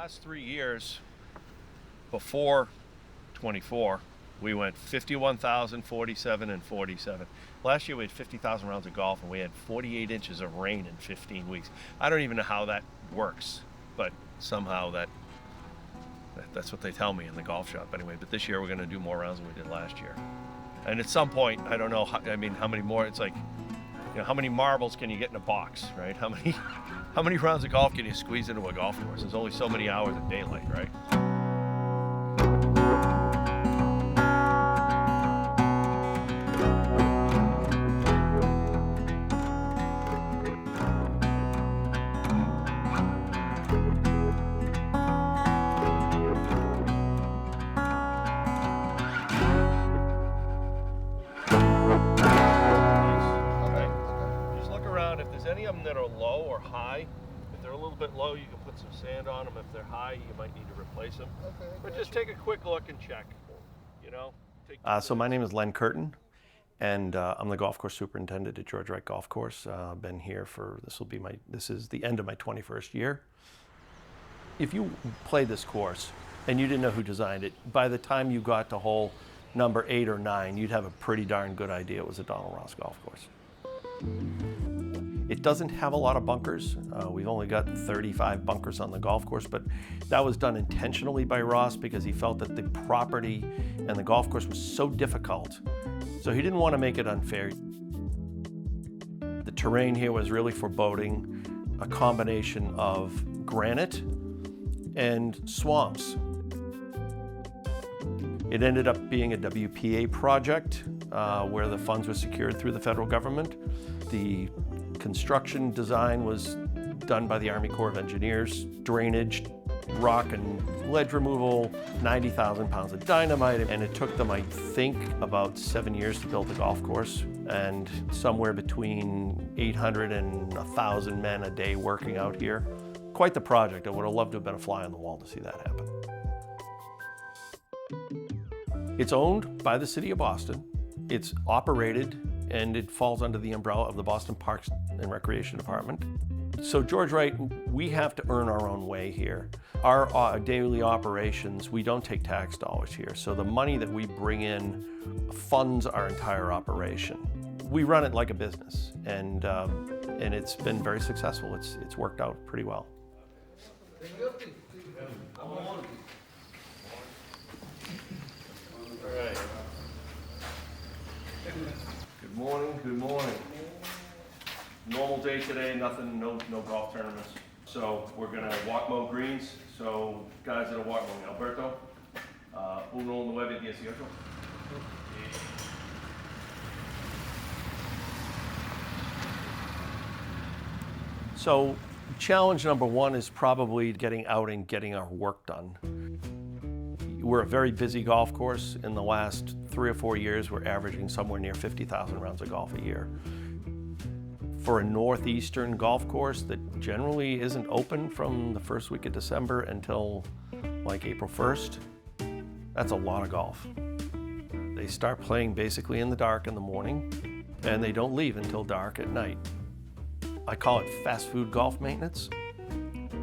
last 3 years before 24, we went 51,000, 47, and 47. Last year we had 50,000 rounds of golf and we had 48 inches of rain in 15 weeks. I don't even know how that works, but somehow that's what they tell me in the golf shop anyway. But this year we're going to do more rounds than we did last year. And at some point, I don't know, how many more, it's like, how many marbles can you get in a box, right? How many rounds of golf can you squeeze into a golf course? There's only so many hours of daylight, right? Any of them that are low or high, if they're a little bit low, you can put some sand on them. If they're high, you might need to replace them. Okay, but just take a quick look and check, So my name is Len Curtin, and I'm the golf course superintendent at George Wright Golf Course. I've been here for, this is the end of my 21st year. If you played this course and you didn't know who designed it, by the time you got to hole number 8 or 9, you'd have a pretty darn good idea it was a Donald Ross golf course. It doesn't have a lot of bunkers. We've only got 35 bunkers on the golf course, but that was done intentionally by Ross because he felt that the property and the golf course was so difficult. So he didn't want to make it unfair. The terrain here was really foreboding, a combination of granite and swamps. It ended up being a WPA project where the funds were secured through the federal government. The construction design was done by the Army Corps of Engineers. Drainage, rock and ledge removal, 90,000 pounds of dynamite, and it took them, I think, about 7 years to build the golf course, and somewhere between 800 and 1,000 men a day working out here. Quite the project. I would have loved to have been a fly on the wall to see that happen. It's owned by the city of Boston. It's operated and it falls under the umbrella of the Boston Parks and Recreation Department. So George Wright, we have to earn our own way here. Our daily operations, we don't take tax dollars here. So the money that we bring in funds our entire operation. We run it like a business, and it's been very successful. It's worked out pretty well. All right. Good morning. Normal day today, nothing, no golf tournaments. So we're gonna walk mow greens. So guys that are walk mowing, Alberto, 1-9-18. So challenge number one is probably getting out and getting our work done. We're a very busy golf course. In the last 3 or 4 years, we're averaging somewhere near 50,000 rounds of golf a year. For a northeastern golf course that generally isn't open from the first week of December until like April 1st, that's a lot of golf. They start playing basically in the dark in the morning, and they don't leave until dark at night. I call it fast food golf maintenance.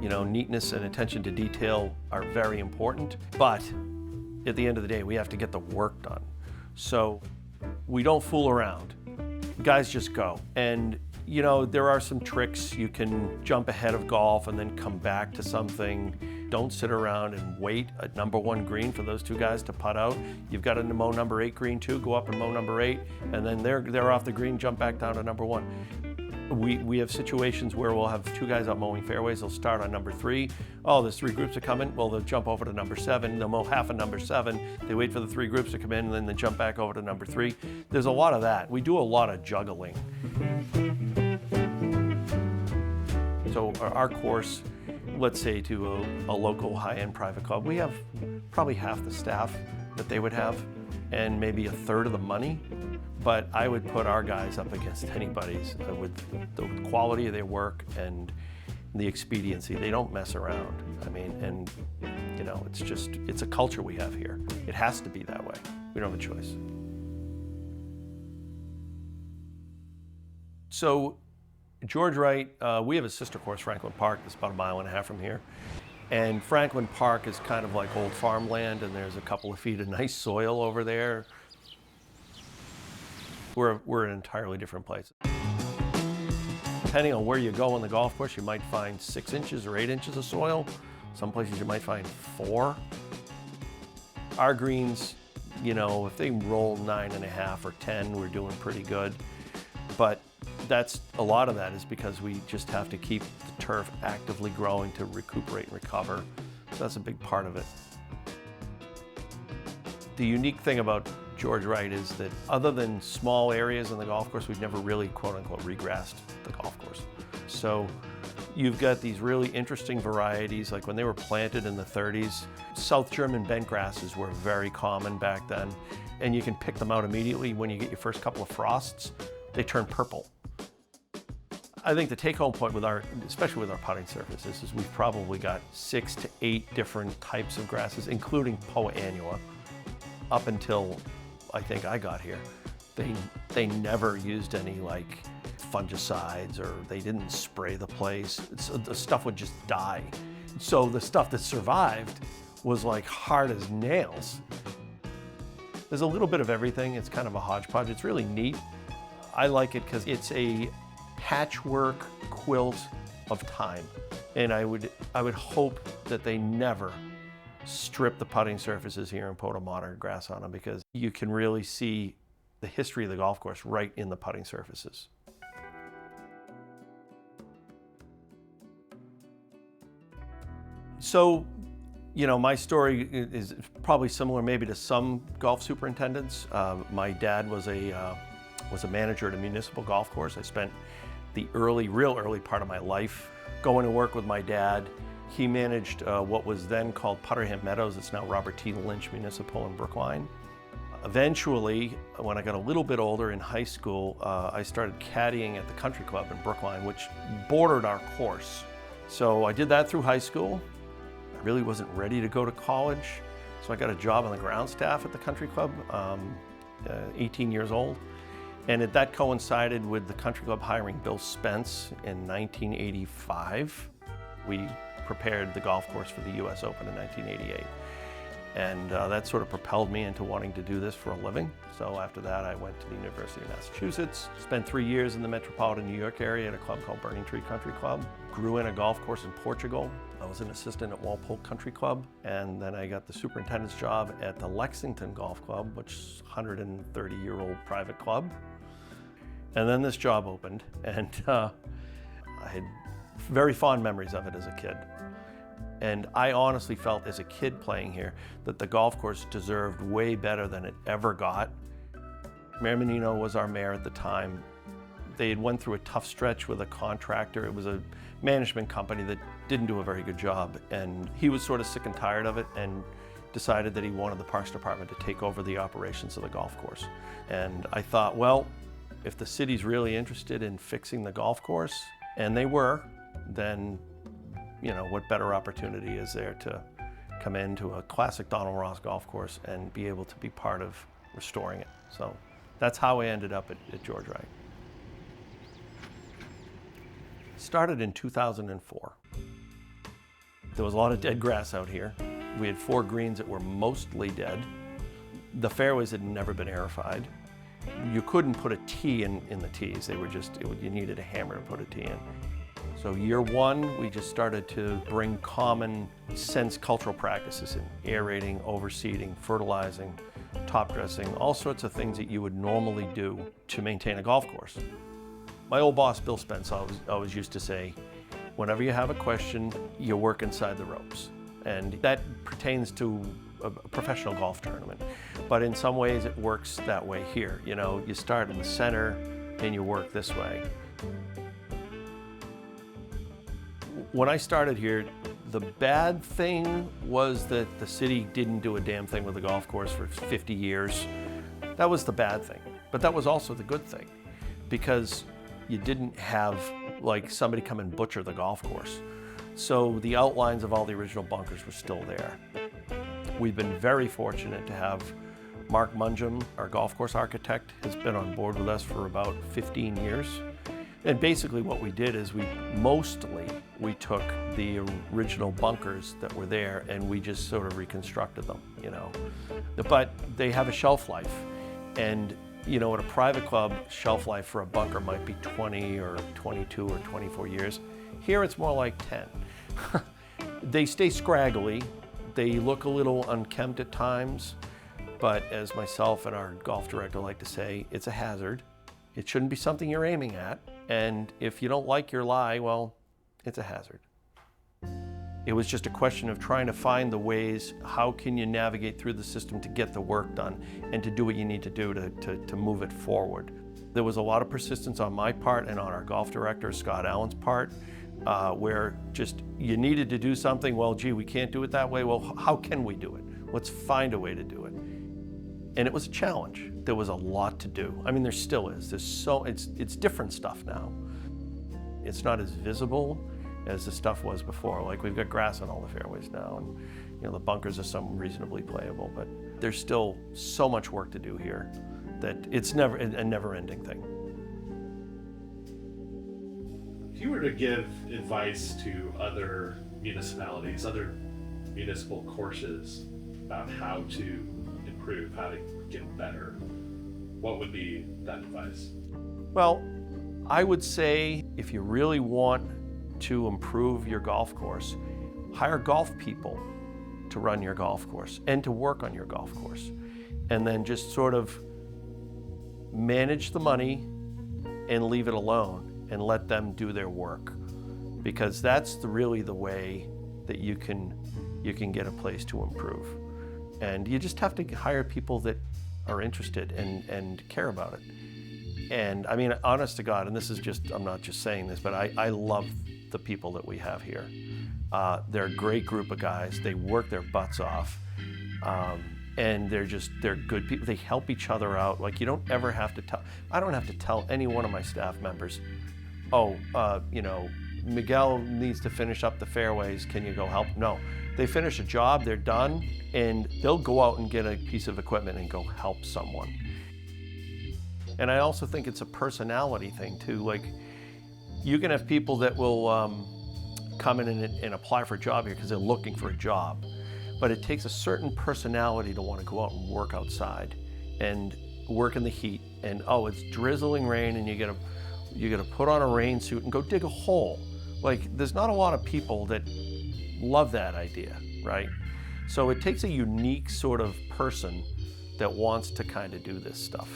Neatness and attention to detail are very important, but at the end of the day, we have to get the work done. So we don't fool around. Guys just go. And there are some tricks. You can jump ahead of golf and then come back to something. Don't sit around and wait at number 1 green for those 2 guys to putt out. You've got to mow number 8 green too, go up and mow number 8, and then they're off the green, jump back down to number 1. We have situations where we'll have 2 guys out mowing fairways. They'll start on number 3. Oh, there's 3 groups are coming. Well, they'll jump over to number 7. They'll mow half of number 7. They wait for the 3 groups to come in, and then they jump back over to number 3. There's a lot of that. We do a lot of juggling. So our course, let's say to a local high-end private club, we have probably half the staff that they would have and maybe a third of the money. But I would put our guys up against anybody's with the quality of their work and the expediency. They don't mess around. It's a culture we have here. It has to be that way. We don't have a choice. So George Wright, we have a sister course, Franklin Park, that's about 1.5 miles from here. And Franklin Park is kind of like old farmland, and there's a couple of feet of nice soil over there. We're an entirely different place. Depending on where you go on the golf course, you might find 6 inches or 8 inches of soil. Some places you might find 4. Our greens, you know, if they roll 9.5 or 10, we're doing pretty good. But a lot of that is because we just have to keep the turf actively growing to recuperate and recover. So that's a big part of it. The unique thing about George Wright is that other than small areas on the golf course, we've never really quote unquote regrassed the golf course. So you've got these really interesting varieties, like when they were planted in the 30s, South German bent grasses were very common back then, and you can pick them out immediately when you get your first couple of frosts. They turn purple. I think the take-home point with especially with our putting surfaces, is we've probably got 6 to 8 different types of grasses, including Poa annua. Up until I think I got here, they never used any like fungicides, or they didn't spray the place. The stuff would just die. So the stuff that survived was like hard as nails. There's a little bit of everything. It's kind of a hodgepodge. It's really neat. I like it because it's a patchwork quilt of time. And I would hope that they never strip the putting surfaces here and put a modern grass on them, because you can really see the history of the golf course right in the putting surfaces. So, you know, my story is probably similar maybe to some golf superintendents. My dad was a manager at a municipal golf course. I spent the real early part of my life going to work with my dad. He managed what was then called Putterham Meadows. It's now Robert T. Lynch Municipal in Brookline. Eventually, when I got a little bit older in high school, I started caddying at the country club in Brookline, which bordered our course. So I did that through high school. I really wasn't ready to go to college, so I got a job on the ground staff at the country club, 18 years old. And that coincided with the country club hiring Bill Spence in 1985. We prepared the golf course for the US Open in 1988. And that sort of propelled me into wanting to do this for a living. So after that, I went to the University of Massachusetts, spent 3 years in the metropolitan New York area at a club called Burning Tree Country Club, grew in a golf course in Portugal. I was an assistant at Walpole Country Club, and then I got the superintendent's job at the Lexington Golf Club, which is a 130-year-old private club. And then this job opened, and I had very fond memories of it as a kid. And I honestly felt as a kid playing here that the golf course deserved way better than it ever got. Mayor Menino was our mayor at the time. They had went through a tough stretch with a contractor. It was a management company that didn't do a very good job. And he was sort of sick and tired of it and decided that he wanted the Parks Department to take over the operations of the golf course. And I thought, well, if the city's really interested in fixing the golf course, and they were, then you know, what better opportunity is there to come into a classic Donald Ross golf course and be able to be part of restoring it. So that's how I ended up at George Wright. Started in 2004. There was a lot of dead grass out here. We had 4 greens that were mostly dead. The fairways had never been aerified. You couldn't put a tee in the tees. They were just, you needed a hammer to put a tee in. So year 1, we just started to bring common sense cultural practices in aerating, overseeding, fertilizing, top dressing, all sorts of things that you would normally do to maintain a golf course. My old boss, Bill Spence, always used to say, whenever you have a question, you work inside the ropes. And that pertains to a professional golf tournament. But in some ways it works that way here. You know, you start in the center and you work this way. When I started here, the bad thing was that the city didn't do a damn thing with the golf course for 50 years. That was the bad thing. But that was also the good thing, because you didn't have like somebody come and butcher the golf course. So the outlines of all the original bunkers were still there. We've been very fortunate to have Mark Munjum, our golf course architect, has been on board with us for about 15 years. And basically what we did is we took the original bunkers that were there and we just sort of reconstructed them, you know. But they have a shelf life. And, you know, at a private club, shelf life for a bunker might be 20 or 22 or 24 years. Here it's more like 10. They stay scraggly. They look a little unkempt at times. But as myself and our golf director like to say, it's a hazard. It shouldn't be something you're aiming at. And if you don't like your lie, well, it's a hazard. It was just a question of trying to find the ways, how can you navigate through the system to get the work done and to do what you need to do to move it forward. There was a lot of persistence on my part and on our golf director, Scott Allen's part, where just you needed to do something, well, gee, we can't do it that way. Well, how can we do it? Let's find a way to do it. And it was a challenge. There was a lot to do. I mean, there still is. It's different stuff now. It's not as visible as the stuff was before. Like, we've got grass on all the fairways now, and you know, the bunkers are some reasonably playable, but there's still so much work to do here that it's never a never-ending thing. If you were to give advice to other municipalities, other municipal courses about how to improve, how to get better, what would be that advice? Well, I would say if you really want to improve your golf course, hire golf people to run your golf course and to work on your golf course. And then just sort of manage the money and leave it alone and let them do their work. Because that's really the way that you can get a place to improve. And you just have to hire people that are interested and care about it. And I mean, honest to God, and this is just, I'm not just saying this, but I love the people that we have here. They're a great group of guys. They work their butts off. And they're good people. They help each other out. Like, you don't ever have to I don't have to tell any one of my staff members, oh, you know, Miguel needs to finish up the fairways. Can you go help? No, they finish a job, they're done, and they'll go out and get a piece of equipment and go help someone. And I also think it's a personality thing too. Like, you can have people that will come in and apply for a job here because they're looking for a job. But it takes a certain personality to want to go out and work outside and work in the heat. And oh, it's drizzling rain and you gotta put on a rain suit and go dig a hole. Like, there's not a lot of people that love that idea, right? So it takes a unique sort of person that wants to kind of do this stuff.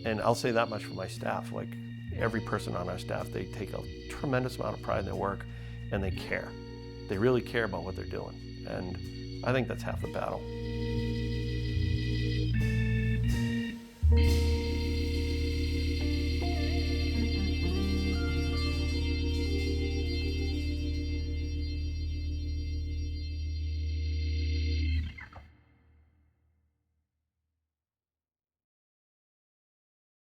And I'll say that much for my staff. Like, every person on our staff, they take a tremendous amount of pride in their work and they care. They really care about what they're doing. And I think that's half the battle.